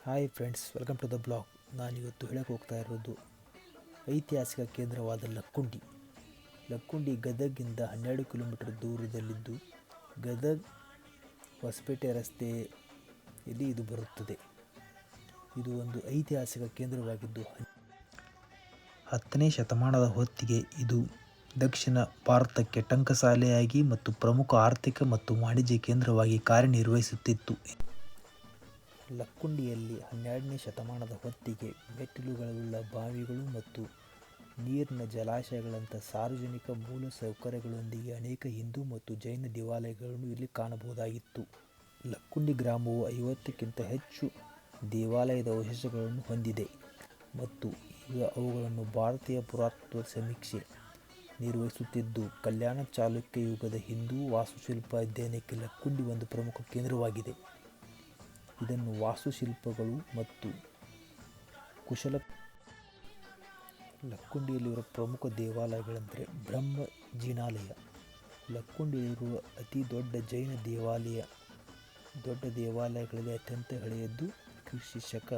Hi friends, welcome to the blog. ನಾನಿವತ್ತು ಹೇಳಕ್ಕೆ ಹೋಗ್ತಾ ಇರೋದು ಐತಿಹಾಸಿಕ ಕೇಂದ್ರವಾದ ಲಕ್ಕುಂಡಿ. ಲಕ್ಕುಂಡಿ ಗದಗಿಂದ 12 ಕಿಲೋಮೀಟರ್ ದೂರದಲ್ಲಿದ್ದು ಗದಗ ಹೊಸಪೇಟೆ ರಸ್ತೆಯಲ್ಲಿ ಇದು ಬರುತ್ತದೆ. ಇದು ಒಂದು ಐತಿಹಾಸಿಕ ಕೇಂದ್ರವಾಗಿದ್ದು 10ನೇ ಶತಮಾನದ ಹೊತ್ತಿಗೆ ಇದು ದಕ್ಷಿಣ ಭಾರತಕ್ಕೆ ಟಂಕಸಾಲೆಯಾಗಿ ಮತ್ತು ಪ್ರಮುಖ ಆರ್ಥಿಕ ಮತ್ತು ವಾಣಿಜ್ಯ ಕೇಂದ್ರವಾಗಿ ಕಾರ್ಯನಿರ್ವಹಿಸುತ್ತಿತ್ತು. ಲಕ್ಕುಂಡಿಯಲ್ಲಿ 12ನೇ ಶತಮಾನದ ಹೊತ್ತಿಗೆ ಮೆಟ್ಟಿಲುಗಳುಳ್ಳ ಬಾವಿಗಳು ಮತ್ತು ನೀರಿನ ಜಲಾಶಯಗಳಂಥ ಸಾರ್ವಜನಿಕ ಮೂಲ ಸೌಕರ್ಯಗಳೊಂದಿಗೆ ಅನೇಕ ಹಿಂದೂ ಮತ್ತು ಜೈನ ದೇವಾಲಯಗಳನ್ನು ಇಲ್ಲಿ ಕಾಣಬಹುದಾಗಿತ್ತು. ಲಕ್ಕುಂಡಿ ಗ್ರಾಮವು 50ಕ್ಕಿಂತ ಹೆಚ್ಚು ದೇವಾಲಯದ ಅವಶೇಷಗಳನ್ನು ಹೊಂದಿದೆ ಮತ್ತು ಈಗ ಅವುಗಳನ್ನು ಭಾರತೀಯ ಪುರಾತತ್ವ ಸಮೀಕ್ಷೆ ನಿರ್ವಹಿಸುತ್ತಿದ್ದು, ಕಲ್ಯಾಣ ಚಾಲುಕ್ಯ ಯುಗದ ಹಿಂದೂ ವಾಸ್ತುಶಿಲ್ಪ ಅಧ್ಯಯನಕ್ಕೆ ಲಕ್ಕುಂಡಿ ಒಂದು ಪ್ರಮುಖ ಕೇಂದ್ರವಾಗಿದೆ. ಇದನ್ನು ವಾಸ್ತುಶಿಲ್ಪಗಳು ಮತ್ತು ಲಕ್ಕುಂಡಿಯಲ್ಲಿರುವ ಪ್ರಮುಖ ದೇವಾಲಯಗಳೆಂದರೆ ಬ್ರಹ್ಮ ಜಿನಾಲಯ. ಲಕ್ಕುಂಡಿಯಲ್ಲಿರುವ ಅತಿ ದೊಡ್ಡ ಜೈನ ದೇವಾಲಯಗಳಲ್ಲಿ ಅತ್ಯಂತ ಹಳೆಯದ್ದು ಕ್ರಿ. ಶಕ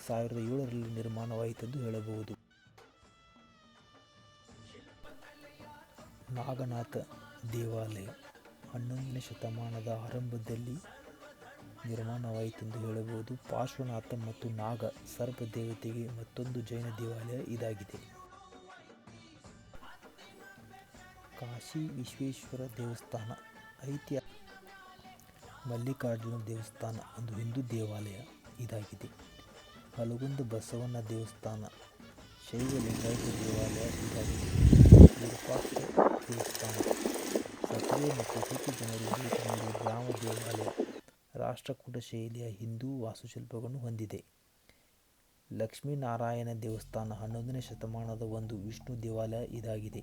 1007ರಲ್ಲಿ ನಿರ್ಮಾಣವಾಯಿತೆಂದು ಹೇಳಬಹುದು. ನಾಗನಾಥ ದೇವಾಲಯ 11ನೇ ಶತಮಾನದ ಆರಂಭದಲ್ಲಿ ನಿರ್ಮಾಣವಾಯಿತೆಂದು ಹೇಳಬಹುದು. ಪಾರ್ಶ್ವನಾಥ ಮತ್ತು ನಾಗ ಸರ್ಪ ದೇವತೆಗೆ ಮತ್ತೊಂದು ಜೈನ ದೇವಾಲಯ ಇದಾಗಿದೆ. ಕಾಶಿ ವಿಶ್ವೇಶ್ವರ ದೇವಸ್ಥಾನ ಮಲ್ಲಿಕಾರ್ಜುನ ದೇವಸ್ಥಾನ ಒಂದು ಹಿಂದೂ ದೇವಾಲಯ ಇದಾಗಿದೆ. ಹಲಗುಂದ ಬಸವಣ್ಣ ದೇವಸ್ಥಾನ ಶೈವ ಲಿಂಗಾಯತ ದೇವಾಲಯ ಇದಾಗಿದೆ. ವಿರೂಪಾಕ್ಷ ದೇವಸ್ಥಾನ ಸಕ್ರಿಯ ಮತ್ತು ಹೆಚ್ಚು ಜನರು ಭೇಟಿ ನೀಡುವ ಗ್ರಾಮ ದೇವಾಲಯ ರಾಷ್ಟ್ರಕೂಟ ಶೈಲಿಯ ಹಿಂದೂ ವಾಸ್ತುಶಿಲ್ಪಗಳನ್ನು ಹೊಂದಿದೆ. ಲಕ್ಷ್ಮೀನಾರಾಯಣ ದೇವಸ್ಥಾನ 11ನೇ ಶತಮಾನದ ಒಂದು ವಿಷ್ಣು ದೇವಾಲಯ ಇದಾಗಿದೆ.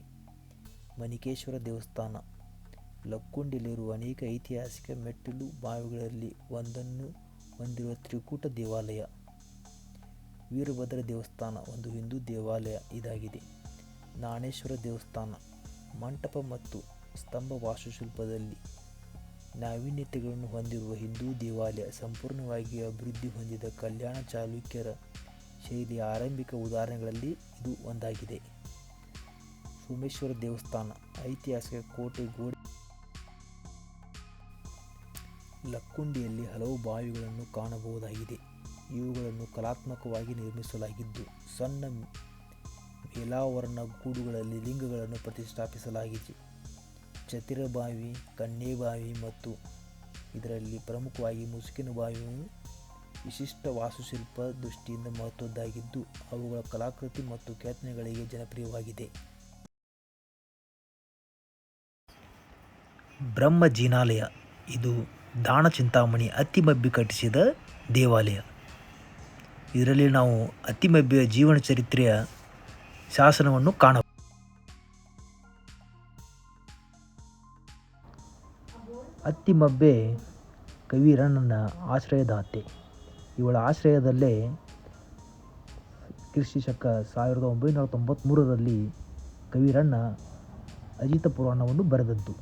ಮಣಿಕೇಶ್ವರ ದೇವಸ್ಥಾನ ಲಕ್ಕುಂಡಿಯಲ್ಲಿರುವ ಅನೇಕ ಐತಿಹಾಸಿಕ ಮೆಟ್ಟಿಲು ಬಾವಿಗಳಲ್ಲಿ ಒಂದನ್ನು ಹೊಂದಿರುವ ತ್ರಿಕೂಟ ದೇವಾಲಯ. ವೀರಭದ್ರ ದೇವಸ್ಥಾನ ಒಂದು ಹಿಂದೂ ದೇವಾಲಯ ಇದಾಗಿದೆ. ನಾಣೇಶ್ವರ ದೇವಸ್ಥಾನ ಮಂಟಪ ಮತ್ತು ಸ್ತಂಭ ವಾಸ್ತುಶಿಲ್ಪದಲ್ಲಿ ನಾವೀನ್ಯತೆಗಳನ್ನು ಹೊಂದಿರುವ ಹಿಂದೂ ದೇವಾಲಯ. ಸಂಪೂರ್ಣವಾಗಿ ಅಭಿವೃದ್ಧಿ ಹೊಂದಿದ ಕಲ್ಯಾಣ ಚಾಲುಕ್ಯರ ಶೈಲಿಯ ಆರಂಭಿಕ ಉದಾಹರಣೆಗಳಲ್ಲಿ ಇದು ಒಂದಾಗಿದೆ. ಸೋಮೇಶ್ವರ ದೇವಸ್ಥಾನ ಐತಿಹಾಸಿಕ ಕೋಟೆ ಗೋಡೆ. ಲಕ್ಕುಂಡಿಯಲ್ಲಿ ಹಲವು ಬಾವಿಗಳನ್ನು ಕಾಣಬಹುದಾಗಿದೆ. ಇವುಗಳನ್ನು ಕಲಾತ್ಮಕವಾಗಿ ನಿರ್ಮಿಸಲಾಗಿದ್ದು, ಸಣ್ಣ ಮೇಲಾವರಣ ಗೂಡುಗಳಲ್ಲಿ ಲಿಂಗಗಳನ್ನು ಪ್ರತಿಷ್ಠಾಪಿಸಲಾಗಿದೆ. ಚತಿರಬಾವಿ, ಕನ್ನೆಬಾವಿ ಮತ್ತು ಇದರಲ್ಲಿ ಪ್ರಮುಖವಾಗಿ ಮುಸುಕಿನ ಬಾವಿಯು ವಿಶಿಷ್ಟ ವಾಸ್ತುಶಿಲ್ಪ ದೃಷ್ಟಿಯಿಂದ ಮಹತ್ವದ್ದಾಗಿದ್ದು, ಅವುಗಳ ಕಲಾಕೃತಿ ಮತ್ತು ಕೆತ್ತನೆಗಳಿಗೆ ಜನಪ್ರಿಯವಾಗಿದೆ. ಬ್ರಹ್ಮ ಜಿನಾಲಯ ಇದು ದಾನ ಚಿಂತಾಮಣಿ ಅತ್ತಿಮಬ್ಬಿ ಕಟ್ಟಿಸಿದ ದೇವಾಲಯ. ಇದರಲ್ಲಿ ನಾವು ಅತ್ತಿಮಬ್ಬೆಯ ಜೀವನ ಚರಿತ್ರೆಯ ಶಾಸನವನ್ನು ಕಾಣಬಹುದು. ಅತ್ತಿಮಬ್ಬೆ ಕವಿರಣ್ಣನ ಆಶ್ರಯದಾತೆ. ಇವಳ ಆಶ್ರಯದಲ್ಲೇ ಕ್ರಿ. ಶಕ 1993ರಲ್ಲಿ ಕವಿರಣ್ಣ ಅಜಿತ ಪುರಾಣವನ್ನು ಬರೆದದ್ದು.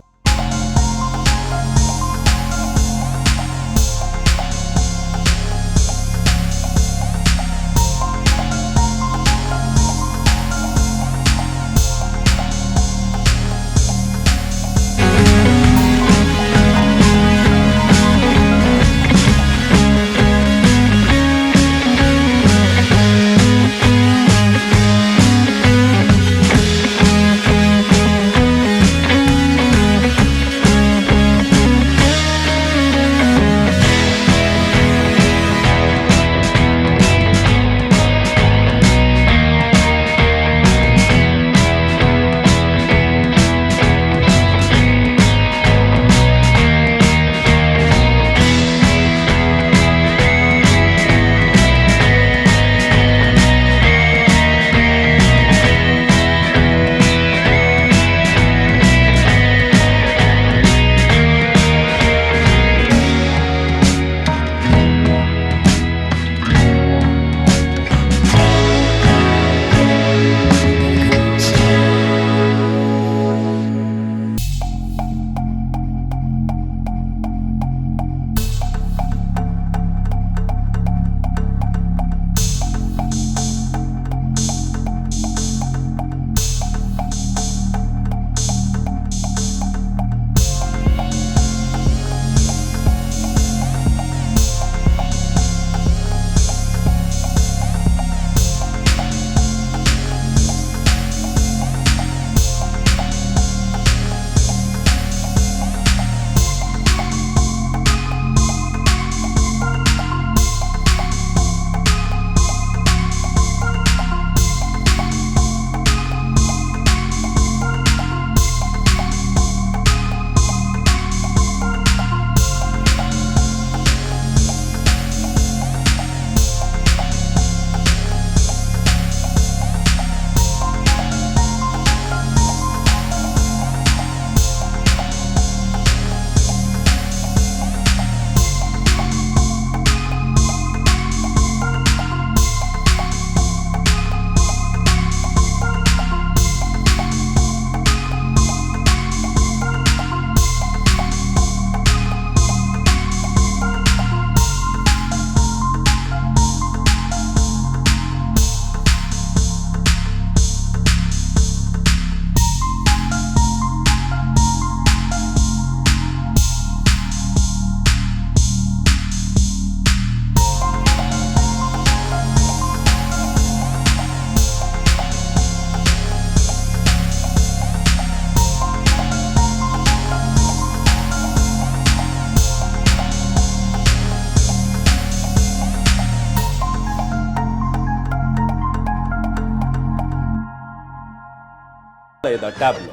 The tableau.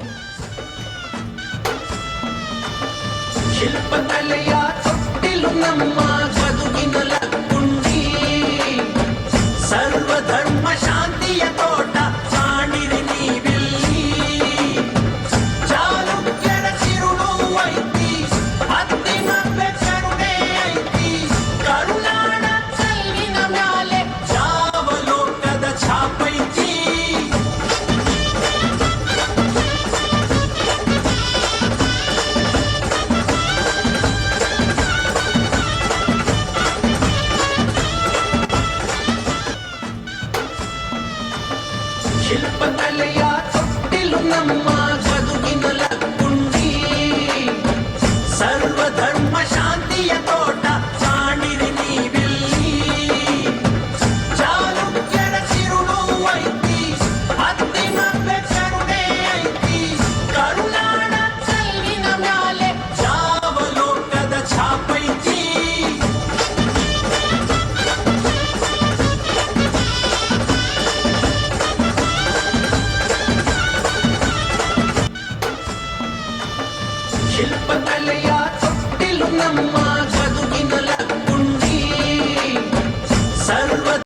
ಶಿಲ್ಪಕಲೆಯ ತೊಟ್ಟಿಲು ನಮ್ಮ ಬದುಕಿನ ಲಕ್ಕುಂಡಿ, ಸರ್ವಧರ್ಮ ಶಾಂತಿಯ ತೋಟ ಕಾಣಿರಿ ನೀವಿಲ್ಲಿ. ಚಾಲುಕ್ಯರ ಚಿರುಳು ಐತಿ, ಹತ್ತಿನ ಬೆಕರುಣೆ ಐತಿ, ಕರುನಾಡ ಕಲ್ಲಿನ ಮ್ಯಾಲೆ ಜಾವಲೋಕದ ಛಾಪೈತಿ. ಶಿಲ್ಪಕಲೆಯ ತೊಟ್ಟಿಲು ನಮ್ಮ ಬದುಕಿನ ಲಕ್ಕುಂಡಿ, ಸರ್ವಧರ್ಮ ಶಾಂತಿಯ ತೋಟ ಕಾಣಿರಿ ನೀವಿಲ್ಲಿ. ಚಾಲುಕ್ಯರ ಚಿರುಳು ಐತಿ, ಹತ್ತಿನ ಬೆಕರುಣೆ ಐತಿ, ಕರುನಾಡ ಕಲ್ಲಿನ ಮ್ಯಾಲೆ ಜಾವಲೋಕದ ಛಾಪೈತಿ. ಶಿಲ್ಪಕಲೆಯ ತೊಟ್ಟಿಲು ನಮ್ಮ